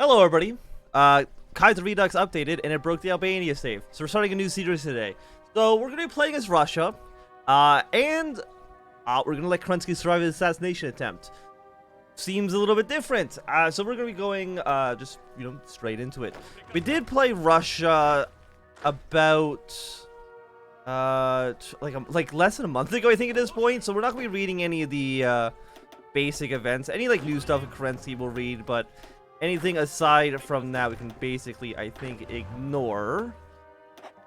Hello everybody, Kaiserredux updated and it broke the Albania save, so we're starting a new series today. So we're going to be playing as Russia, and we're going to let Kerensky survive his assassination attempt. Seems a little bit different, so we're going to be going, just, straight into it. We did play Russia about, like less than a month ago, I think at this point, so we're not going to be reading any of the, basic events. Any, like, new stuff in Kerensky we'll read, but anything aside from that, we can basically, I think, ignore.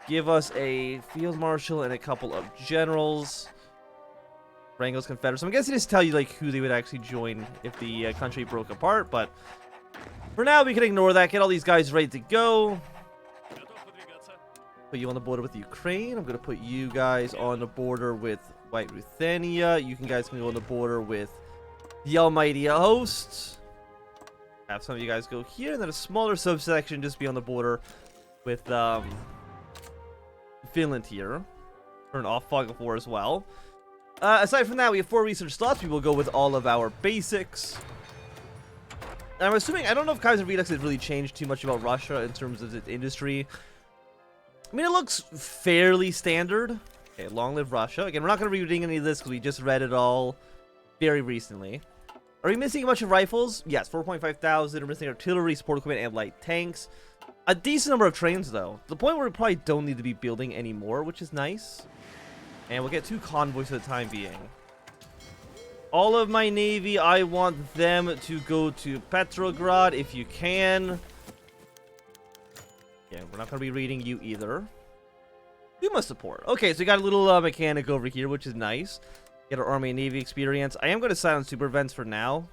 Give us a field marshal and a couple of generals. Rango's Confederates. I'm guessing just tell you, like, who they would actually join if the country broke apart, but for now, we can ignore that. Get all these guys ready to go. Put you on the border with Ukraine. I'm going to put you guys on the border with White Ruthenia. You guys can go on the border with the Almighty Host. Have some of you guys go here, and then a smaller subsection just be on the border with Finland here. Turn off Fog of War as well. Aside from that, we have 4 research slots. We will go with all of our basics. And I'm assuming, I don't know if Kaiserredux has really changed too much about Russia in terms of its industry. I mean, it looks fairly standard. Okay, long live Russia. Again, we're not going to be reading any of this because we just read it all very recently. Are we missing a bunch of rifles? Yes, 4.5 thousand. We're missing artillery, support equipment, and light tanks. A decent number of trains, though. To the point where we probably don't need to be building any more, which is nice. And we'll get 2 convoys for the time being. All of my navy, I want them to go to Petrograd if you can. Yeah, we're not going to be reading you either. You must support. Okay, so we got a little mechanic over here, which is nice. Get our Army and Navy experience. I am going to silence super events for now.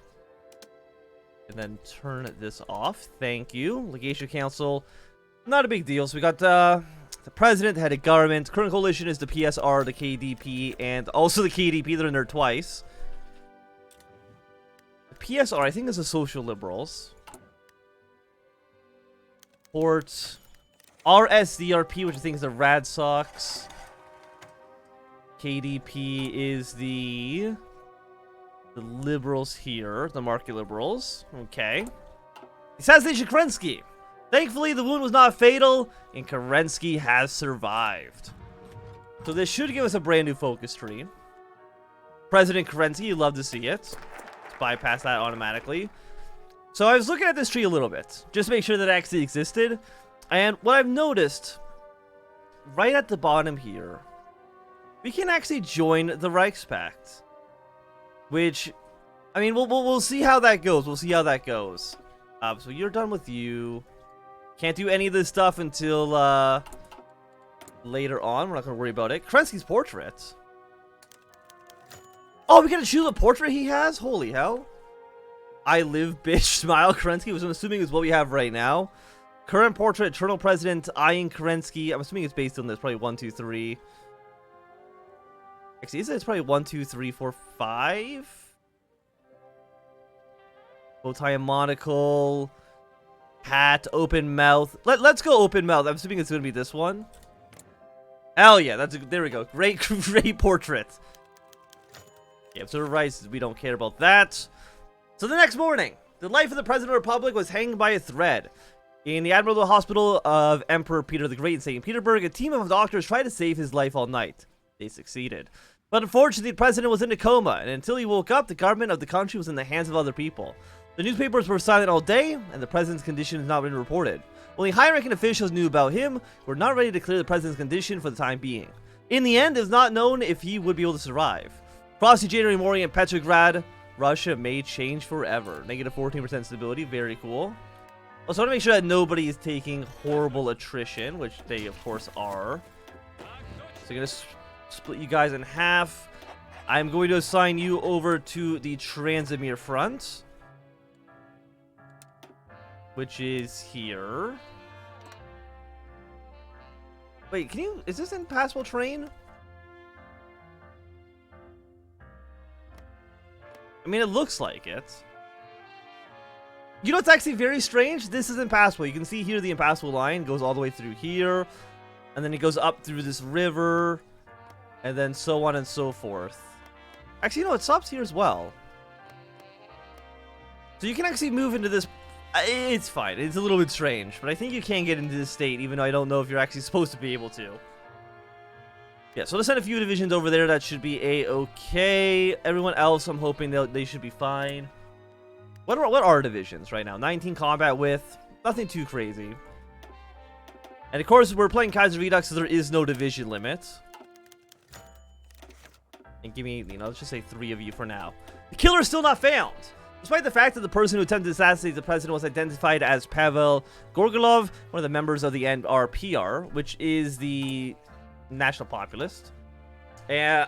And then turn this off. Thank you. Legation Council. Not a big deal. So we got the President, the Head of Government. Current coalition is the PSR, the KDP, and also the KDP. They're in there twice. The PSR, I think, is the Social Liberals. Port. RSDRP, which I think is the Rad Sox. KDP is the liberals here, the market liberals. Okay. Assassination Kerensky. Thankfully, the wound was not fatal, and Kerensky has survived. So this should give us a brand new focus tree. President Kerensky, you love to see it. Let's bypass that automatically. So I was looking at this tree a little bit, just to make sure that it actually existed. And what I've noticed, right at the bottom here, we can actually join the Reichspakt, which, I mean, we'll see how that goes. We'll see how that goes. So you're done with you. Can't do any of this stuff until later on. We're not going to worry about it. Kerensky's portrait. Oh, we gotta choose a portrait he has? Holy hell. I live, bitch, smile. Kerensky, which I'm assuming is what we have right now. Current portrait, Eternal President, eyeing Kerensky. I'm assuming it's based on this. Probably 1, 2, 3. Actually, it's probably 1, 2, 3, 4, 5. Bow tie and monocle. Hat, open mouth. Let's go open mouth. I'm assuming it's going to be this one. Hell yeah, there we go. Great portrait. Yeah, so right, we don't care about that. So the next morning, the life of the President of the Republic was hanging by a thread. In the Admiral Hospital of Emperor Peter the Great in St. Petersburg, a team of doctors tried to save his life all night. They succeeded. But unfortunately, the president was in a coma, and until he woke up, the government of the country was in the hands of other people. The newspapers were silent all day, and the president's condition has not been reported. Only high-ranking officials knew about him, who were not ready to clear the president's condition for the time being. In the end, it was not known if he would be able to survive. Frosty January morning in Petrograd, Russia may change forever. Negative 14% stability, very cool. Also, I want to make sure that nobody is taking horrible attrition, which they, of course, are. So I'm going to split you guys in half. I'm going to assign you over to the Transimir front, which is here. Wait, can you... Is this impassable terrain? I mean, it looks like it. You know, it's actually very strange. This is impassable. You can see here the impassable line goes all the way through here. And then it goes up through this river. And then so on and so forth. Actually, no, it stops here as well. So you can actually move into this It's fine. It's a little bit strange, but I think you can get into this state, even though I don't know if you're actually supposed to be able to. Yeah, so let's send a few divisions over there. That should be a-okay. Everyone else, I'm hoping they should be fine. What are divisions right now? 19 combat with. Nothing too crazy. And of course, we're playing Kaiserredux, so there is no division limit. And give me, let's just say 3 of you for now. The killer is still not found. Despite the fact that the person who attempted to assassinate the president was identified as Pavel Gorgolov, one of the members of the NRPR, which is the National Populist. And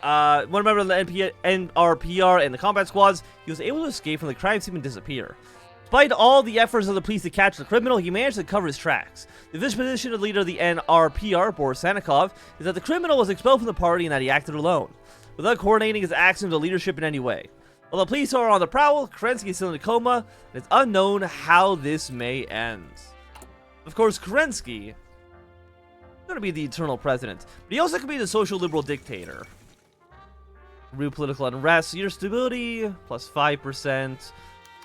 one member of the NRPR and the combat squads, he was able to escape from the crime scene and disappear. Despite all the efforts of the police to catch the criminal, he managed to cover his tracks. The disposition of the leader of the NRPR, Boris Sanikov, is that the criminal was expelled from the party and that he acted alone, without coordinating his actions with leadership in any way. While the police are on the prowl, Kerensky is still in a coma, and it's unknown how this may end. Of course, Kerensky is going to be the eternal president, but he also could be the social liberal dictator. Root political unrest, your stability, plus 5%.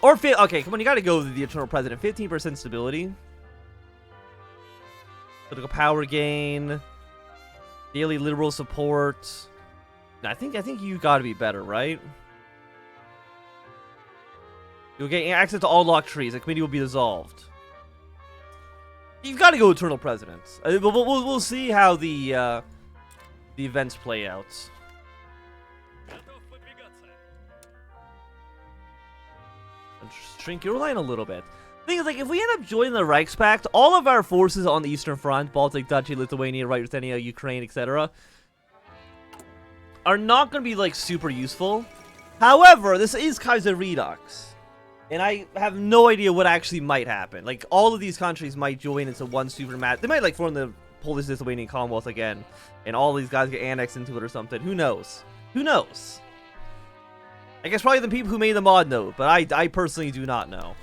Or, okay, come on, you gotta go with the eternal president. 15% stability. Political power gain. Daily liberal support. No, I think you gotta be better, right? You'll get access to all locked trees. The committee will be dissolved. You've got to go eternal president. We'll see how the events play out. Shrink your line a little bit. The thing is, like, if we end up joining the Reichspakt, all of our forces on the Eastern Front, Baltic, Duchy, Lithuania, Right Ruthenia, Ukraine, etc., are not going to be, like, super useful. However, this is Kaiserredux. And I have no idea what actually might happen. Like, all of these countries might join into one super match. They might, like, form the Polish-Lithuanian Commonwealth again. And all these guys get annexed into it or something. Who knows? Who knows? I guess probably the people who made the mod know. But I personally do not know.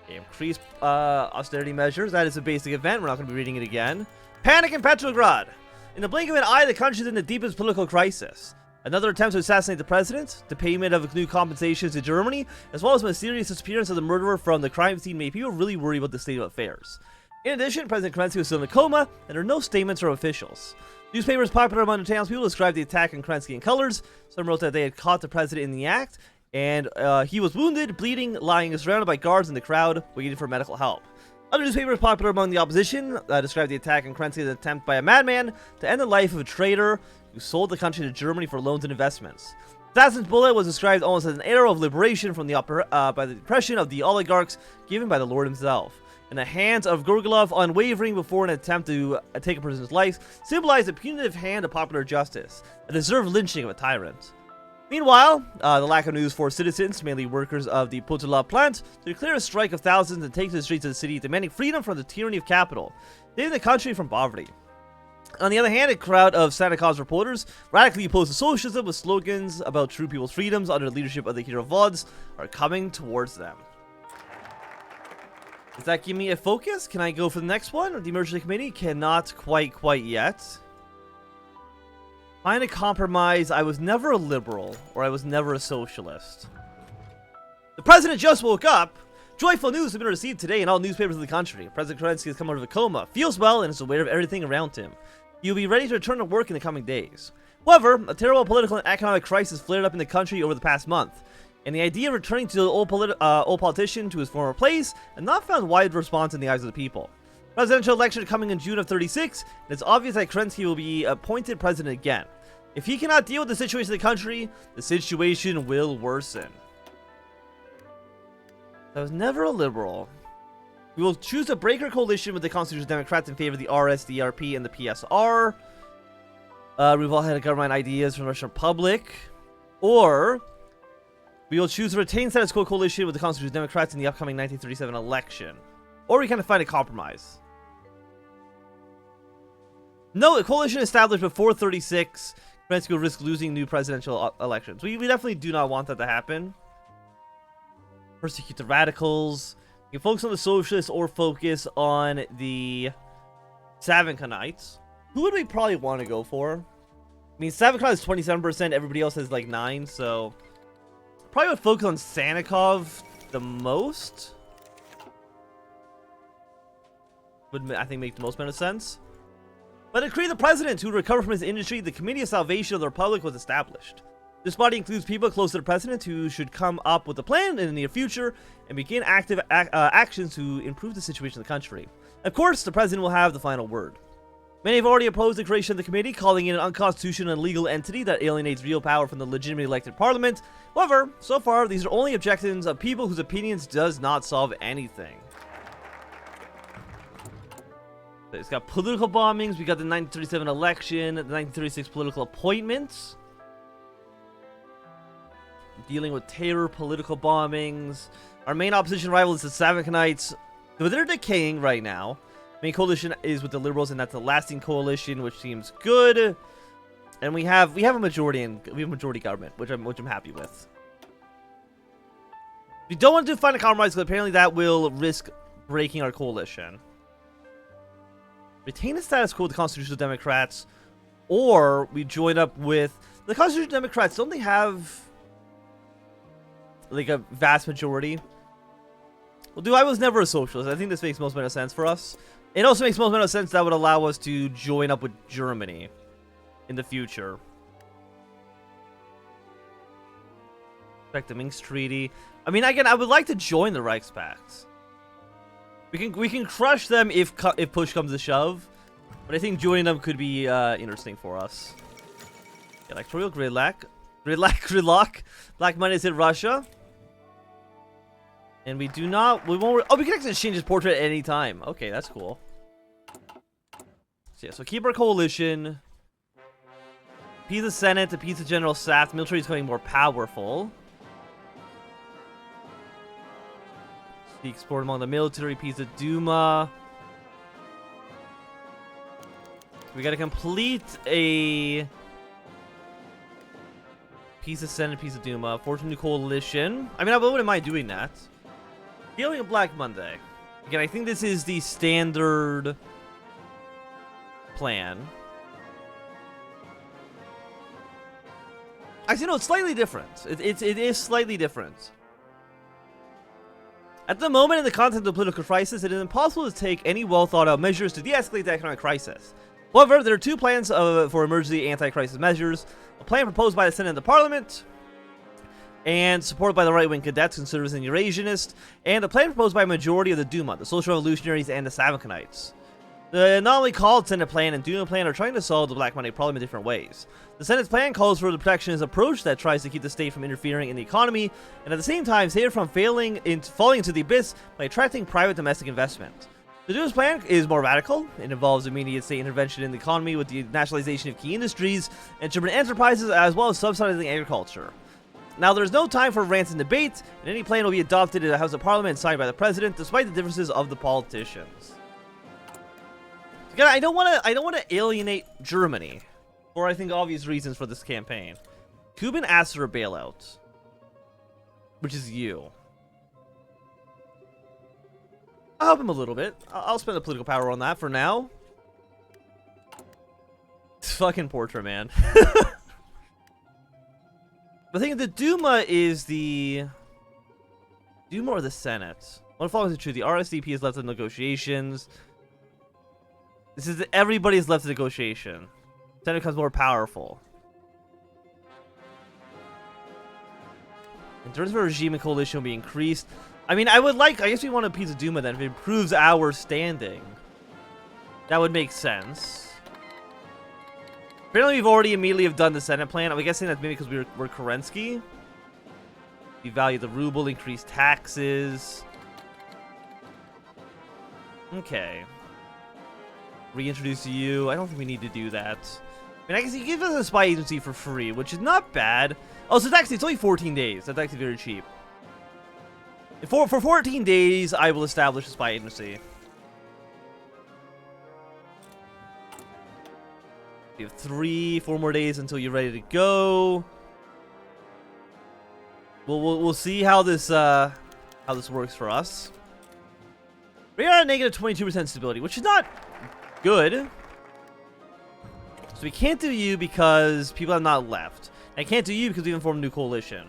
Okay, increased austerity measures. That is a basic event. We're not going to be reading it again. Panic in Petrograd. In the blink of an eye, the country is in the deepest political crisis. Another attempt to assassinate the president, the payment of new compensations to Germany, as well as the mysterious disappearance of the murderer from the crime scene made people really worry about the state of affairs. In addition, President Kerensky was still in a coma, and there are no statements from officials. Newspapers popular among the townspeople described the attack on Kerensky in colors. Some wrote that they had caught the president in the act, and he was wounded, bleeding, lying surrounded by guards in the crowd, waiting for medical help. Other newspapers popular among the opposition described the attack on Kerensky as an attempt by a madman to end the life of a traitor who sold the country to Germany for loans and investments. Assassin's bullet was described almost as an arrow of liberation from by the oppression of the oligarchs given by the Lord himself. In the hands of Gorgolov, unwavering before an attempt to take a person's life, symbolized a punitive hand of popular justice, a deserved lynching of a tyrant. Meanwhile, the lack of news forced citizens, mainly workers of the Potula plant, to declare a strike of thousands and take to the streets of the city, demanding freedom from the tyranny of capital, saving the country from poverty. On the other hand, a crowd of Sanikov's reporters, radically opposed to socialism with slogans about true people's freedoms under the leadership of the hero Vods, are coming towards them. Does that give me a focus? Can I go for the next one? The emergency committee cannot quite yet. Find a compromise. I was never a liberal, or I was never a socialist. The president just woke up. Joyful news has been received today in all newspapers of the country. President Kerensky has come out of a coma, feels well, and is aware of everything around him. He will be ready to return to work in the coming days. However, a terrible political and economic crisis flared up in the country over the past month, and the idea of returning to the old politician to his former place has not found wide response in the eyes of the people. Presidential election coming in June of 36, and it's obvious that Kerensky will be appointed president again. If he cannot deal with the situation in the country, the situation will worsen. I was never a liberal. We will choose a breaker coalition with the Constitutional Democrats in favor of the RSDRP and the PSR. We've all had government ideas from the Russian Republic. Or we will choose a retained status quo coalition with the Constitutional Democrats in the upcoming 1937 election. Or we kind of find a compromise. No, a coalition established before 36. Kerensky will risk losing new presidential elections. We definitely do not want that to happen. Persecute the radicals. You can focus on the socialists or focus on the Savinkanites. Who would we probably want to go for? I mean, Savinkanites is 27%. Everybody else has like 9%. So probably would focus on Sanikov the most. would, I think, make the most amount of sense. By the decree of the president who recovered from his industry, the Committee of Salvation of the Republic was established. This body includes people close to the president who should come up with a plan in the near future and begin active actions to improve the situation of the country. Of course, the president will have the final word. Many have already opposed the creation of the committee, calling it an unconstitutional and illegal entity that alienates real power from the legitimately elected parliament. However, so far, these are only objections of people whose opinions does not solve anything. It's got political bombings, we got the 1937 election, the 1936 political appointments. Dealing with terror, political bombings. Our main opposition rival is the Savinkanites. So they're decaying right now. Main coalition is with the Liberals, and that's a lasting coalition, which seems good. And we have a majority government, which I'm happy with. We don't want to find a compromise because apparently that will risk breaking our coalition. Retain the status quo with the Constitutional Democrats, or we join up with the Constitutional Democrats. Don't they have like a vast majority? Well, I was never a socialist. I think this makes most amount of sense for us. It also makes most amount of sense that would allow us to join up with Germany in the future. Respect the Minsk Treaty. I mean, again, I would like to join the Reichspakt. We can crush them if push comes to shove, but I think joining them could be interesting for us. Electoral gridlock. Black money is hit Russia. And we won't. Oh, we can actually exchange his portrait at any time. Okay, that's cool. So yeah, so keep our coalition. Appease the Senate, appease the General Staff. The military is becoming more powerful. Seek support among the military, appease the Duma. We gotta complete a piece of Senate, piece of Duma. Forge a new coalition. I mean, I wouldn't mind doing that. Dealing with Black Monday. Again, I think this is the standard plan. Actually, no, it's slightly different. It is slightly different. At the moment, in the context of the political crisis, it is impossible to take any well-thought-out measures to de-escalate the economic crisis. However, there are two plans for emergency anti-crisis measures. A plan proposed by the Senate and the Parliament, and supported by the right-wing cadets, conservatives, and Eurasianists, and a plan proposed by a majority of the Duma, the Social Revolutionaries, and the Savinkanites. The not only called Senate plan and Duma plan are trying to solve the black money problem in different ways. The Senate's plan calls for the protectionist approach that tries to keep the state from interfering in the economy, and at the same time save it from falling into the abyss by attracting private domestic investment. The Duma's plan is more radical. It involves immediate state intervention in the economy with the nationalization of key industries and German enterprises, as well as subsidizing agriculture. Now, there's no time for rants and debate, and any plan will be adopted in the House of Parliament and signed by the President, despite the differences of the politicians. Again, I don't want to alienate Germany, for I think obvious reasons for this campaign. Cuban asks for a bailout, which is you. I'll help him a little bit. I'll spend the political power on that for now. It's fucking portrait, man. The thing, the Duma is the Duma or the Senate. One follows the truth. The RSDP is left in negotiations. This is everybody's left in negotiation. Senate becomes more powerful. In terms of a regime and coalition will be increased. I mean, I guess we want a piece of Duma then if it improves our standing. That would make sense. Apparently, we've already immediately have done the Senate plan. I'm guessing that's maybe because we're Kerensky. We value the ruble, increase taxes. Okay. Reintroduce you. I don't think we need to do that. I mean, I guess he gives us a spy agency for free, which is not bad. Oh, so it's only 14 days. That's actually very cheap. For 14 days, I will establish a spy agency. You have 4 more days until you're ready to go. We'll see how this works for us. We are at negative 22% stability, which is not good. So we can't do you because people have not left. I can't do you because we haven't formed a new coalition.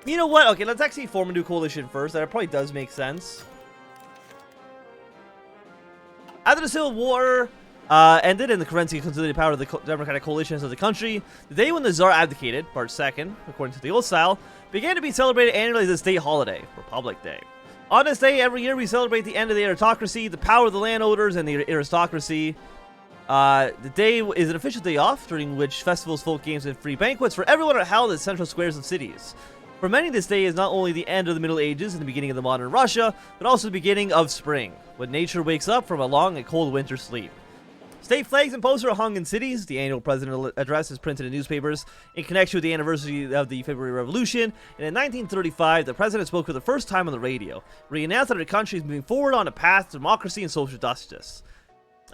You know what? Okay, let's actually form a new coalition first. That probably does make sense. After the Civil War ended and the Kerensky consolidated power of the democratic coalitions of the country, the day when the Tsar abdicated, March 2nd, according to the old style, began to be celebrated annually as a state holiday, Republic Day. On this day, every year, we celebrate the end of the aristocracy, the power of the landowners, and the aristocracy. The day is an official day off, during which festivals, folk games, and free banquets for everyone are held at central squares of cities. For many, this day is not only the end of the Middle Ages and the beginning of the modern Russia, but also the beginning of spring, when nature wakes up from a long and cold winter sleep. State flags and posters are hung in cities. The annual presidential address is printed in newspapers in connection with the anniversary of the February Revolution. And in 1935, the president spoke for the first time on the radio, where he announced that the country is moving forward on a path to democracy and social justice.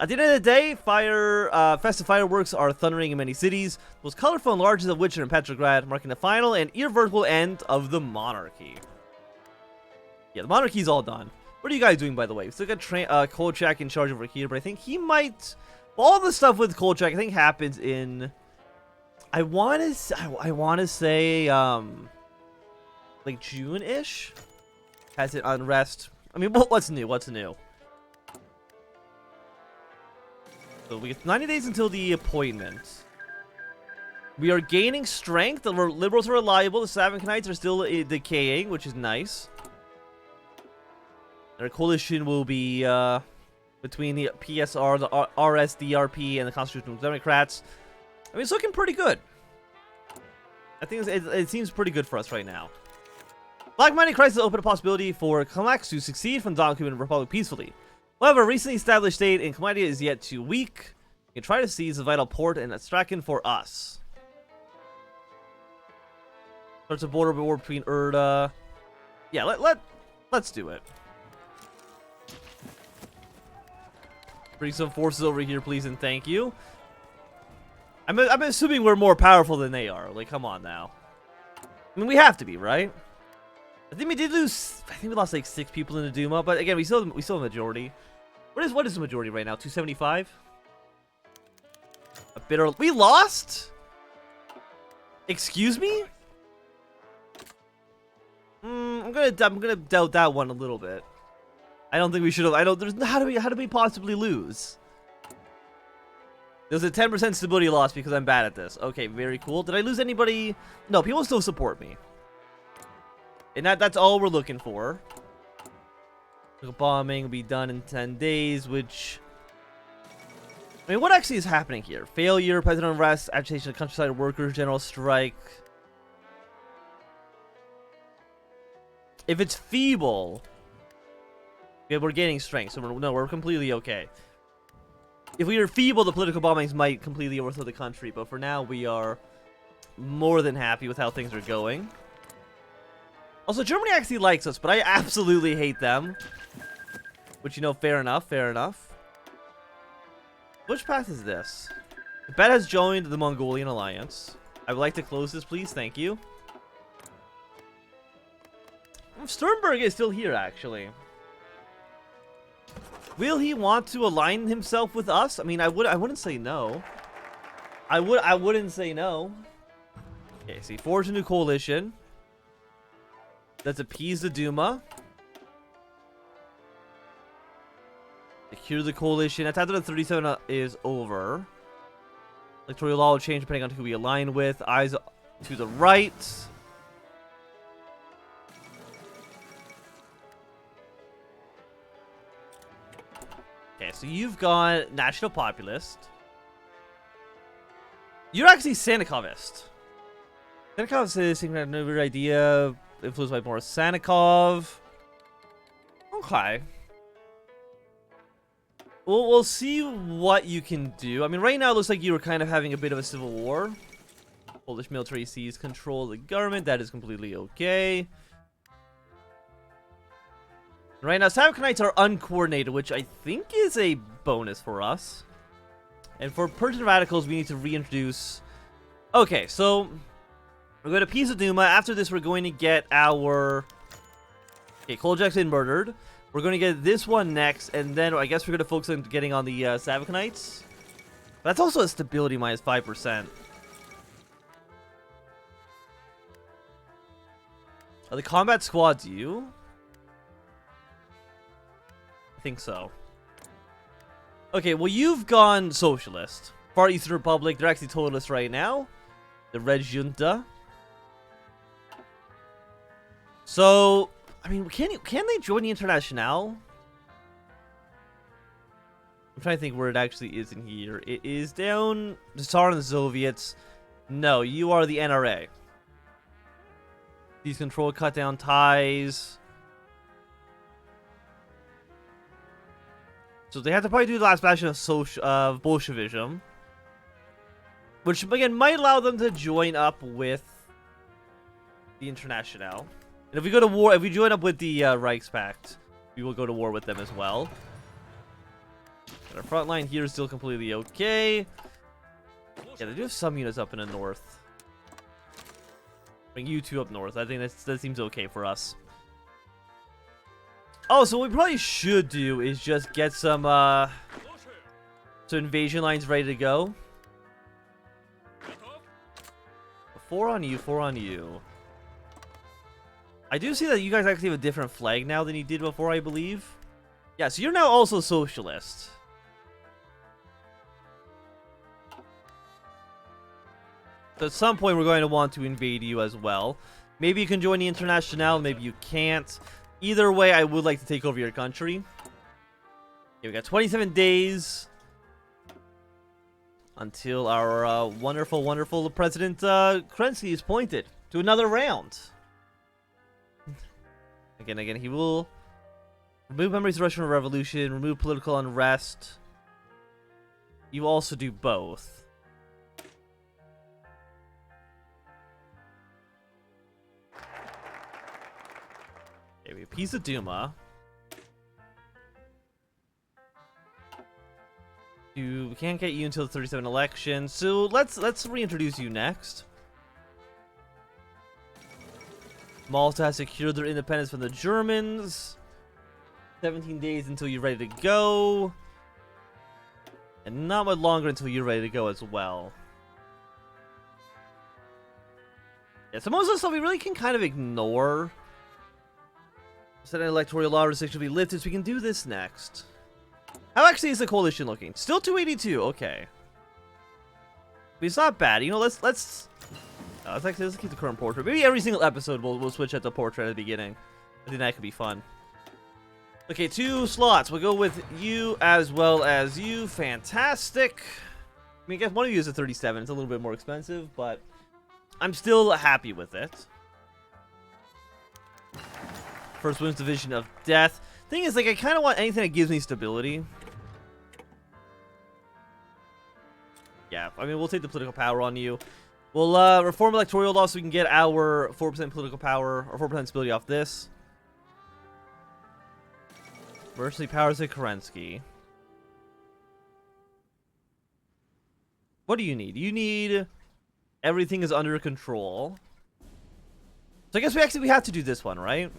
At the end of the day, festive fireworks are thundering in many cities, the most colorful and largest of which are in Petrograd, marking the final and irreversible end of the monarchy. Yeah, the monarchy's all done. What are you guys doing, by the way? We still got Kolchak in charge over here, but I think he might... All the stuff with Kolchak, I think, happens in... I want to say, like, June-ish? Has it unrest? I mean, what's new? What's new? So we get 90 days until the appointment. We are gaining strength. The liberals are reliable. The Savinkanites are still decaying, which is nice. Our coalition will be between the PSR, the RSDRP, and the Constitutional Democrats. I mean, it's looking pretty good. I think it seems pretty good for us right now. Black Money crisis opened a possibility for Kalmaks to succeed from the Cuban Republic peacefully. However, a recently established state in Comedia is yet too weak. We can try to seize the vital port in Astrakhan for us. Starts a border war between Urda. Yeah, let's do it. Bring some forces over here, please, and thank you. I'm assuming we're more powerful than they are. Like, come on now. I mean, we have to be, right? I think we did lose. I think we lost like 6 people in the Duma, but again, we still have a majority. What is the majority right now? 275. A bit early. We lost. Excuse me. I'm gonna doubt that one a little bit. I don't think we should have. How do we possibly lose? There's a 10% stability loss because I'm bad at this. Okay, very cool. Did I lose anybody? No, people still support me. And that's all we're looking for. The bombing will be done in 10 days, which... I mean, what actually is happening here? Failure, president unrest, agitation of countryside workers, general strike. If it's feeble... Yeah, we're gaining strength, so we're completely okay. If we are feeble, the political bombings might completely overthrow the country, but for now, we are more than happy with how things are going. Also, Germany actually likes us, but I absolutely hate them. Which, you know, fair enough, fair enough. Which path is this? Tibet has joined the Mongolian alliance. I would like to close this, please. Thank you. Sternberg is still here, actually. Will he want to align himself with us? I mean, I wouldn't say no. I wouldn't say no. Okay, so he forged a new coalition. Let's appease the Duma. Secure the coalition. That's after the 37 is over. Electoral law will change depending on who we align with. Eyes to the right. Okay, so you've got National Populist. You're actually Sanikovist. Sanikov says another idea influenced by Boris Sanikov. Okay. Well, we'll see what you can do. I mean, right now it looks like you were kind of having a bit of a civil war. Polish military seized control of the government. That is completely okay. Right now, Savinkanites are uncoordinated, which I think is a bonus for us. And for Persian radicals, we need to reintroduce... Okay, so... We're going to appease the Duma. After this, we're going to get our... Okay, Koljak's been murdered. We're going to get this one next, and then I guess we're going to focus on getting on the Savinkanites. That's also a stability minus 5%. Are the combat squads you? I think so. Okay, well, you've gone socialist. Far Eastern Republic, they're actually totalist right now. The Red Junta. So, I mean, can they join the Internationale? I'm trying to think where it actually is in here. It is down the Tsar and the Soviets. No, you are the NRA. These control, cut down ties. So they have to probably do the last bastion of Bolshevism. Which, again, might allow them to join up with the Internationale. And if we go to war, if we join up with the Reichspakt, we will go to war with them as well. And our front line here is still completely okay. Yeah, they do have some units up in the north. Bring you two up north. I think that seems okay for us. Oh, so what we probably should do is just get some invasion lines ready to go. 4 on you, 4 on you. I do see that you guys actually have a different flag now than you did before, I believe. Yeah, so you're now also socialist. So at some point we're going to want to invade you as well. Maybe you can join the Internationale, maybe you can't. Either way, I would like to take over your country. Okay, we got 27 days until our wonderful, wonderful President Kerensky is appointed to another round. Again, he will remove memories of the Russian Revolution, remove political unrest. You also do both. Okay, we have Peace of Duma. We can't get you until the 37 election, so let's reintroduce you next. Malta has secured their independence from the Germans. 17 days until you're ready to go. And not much longer until you're ready to go as well. Yeah, so most of the stuff we really can kind of ignore. Senate electoral law restriction will be lifted, so we can do this next. How actually is the coalition looking? Still 282, okay. But it's not bad. You know, let's keep the current portrait. Maybe every single episode we'll switch at the portrait at the beginning. I think that could be fun. Okay, 2 slots. We'll go with you as well as you. Fantastic. I mean, I guess one of you is a 37. It's a little bit more expensive, but I'm still happy with it. First Women's Division of Death. Thing is, like, I kind of want anything that gives me stability. Yeah, I mean, we'll take the political power on you. We'll reform electoral law so we can get our 4% political power, or 4% stability off this. Emergency powers at Kerensky. What do you need? You need everything is under control. So I guess we have to do this one, right?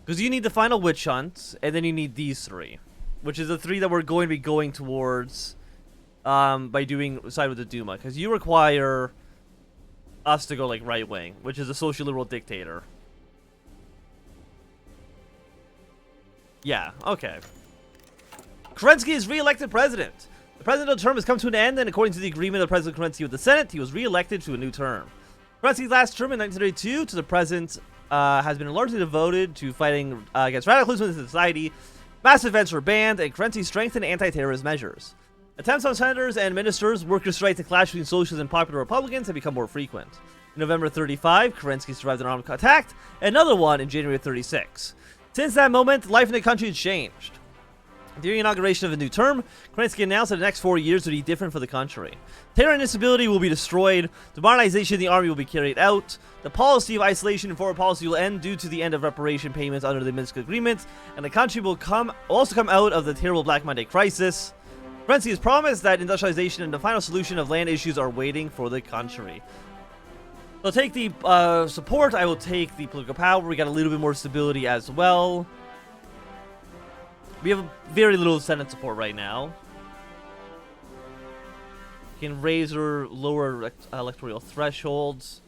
Because you need the final witch hunt, and then you need these 3. Which is the 3 that we're going to be going towards by doing side with the Duma. Because you require us to go like right wing, which is a social liberal dictator. Yeah, okay. Kerensky is re-elected president. The presidential term has come to an end, and according to the agreement of President Kerensky with the Senate, he was re-elected to a new term. Kerensky's last term in 1932 to the present has been largely devoted to fighting against radicalism in society. Mass events were banned, and Kerensky strengthened anti-terrorist measures. Attempts on senators and ministers, workers' strikes to clash between socialists and popular Republicans have become more frequent. In November 35, Kerensky survived an armed attack, and another one in January 36. Since that moment, life in the country has changed. During the inauguration of a new term, Kerensky announced that the next 4 years would be different for the country. Terror and instability will be destroyed, the modernization of the army will be carried out, the policy of isolation and foreign policy will end due to the end of reparation payments under the Minsk Agreement, and the country will also come out of the terrible Black Monday crisis. Kerensky has promised that industrialization and the final solution of land issues are waiting for the country. So I'll take the support, I will take the political power, we got a little bit more stability as well. We have very little Senate support right now. We can raise or lower electoral thresholds.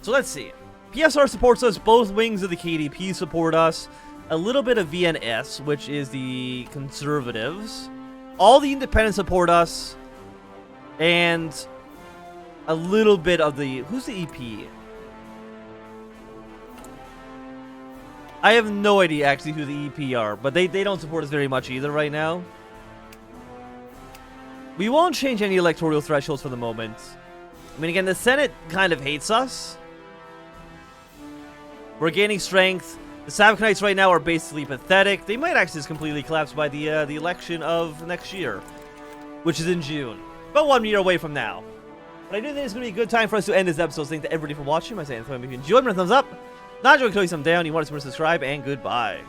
So let's see. PSR supports us. Both wings of the KDP support us. a little bit of VNS, which is the conservatives. All the independents support us. And a little bit of the... Who's the EP? I have no idea actually who the EP are, but they don't support us very much either right now. We won't change any electoral thresholds for the moment. I mean, again, the Senate kind of hates us. We're gaining strength. The Sabachthanites right now are basically pathetic. They might actually just completely collapse by the election of next year, which is in June. About 1 year away from now. But I do think it's going to be a good time for us to end this episode. Thank to everybody for watching. I say, if you enjoyed, thumbs up. Not enjoying, close them down. You want to subscribe, and goodbye.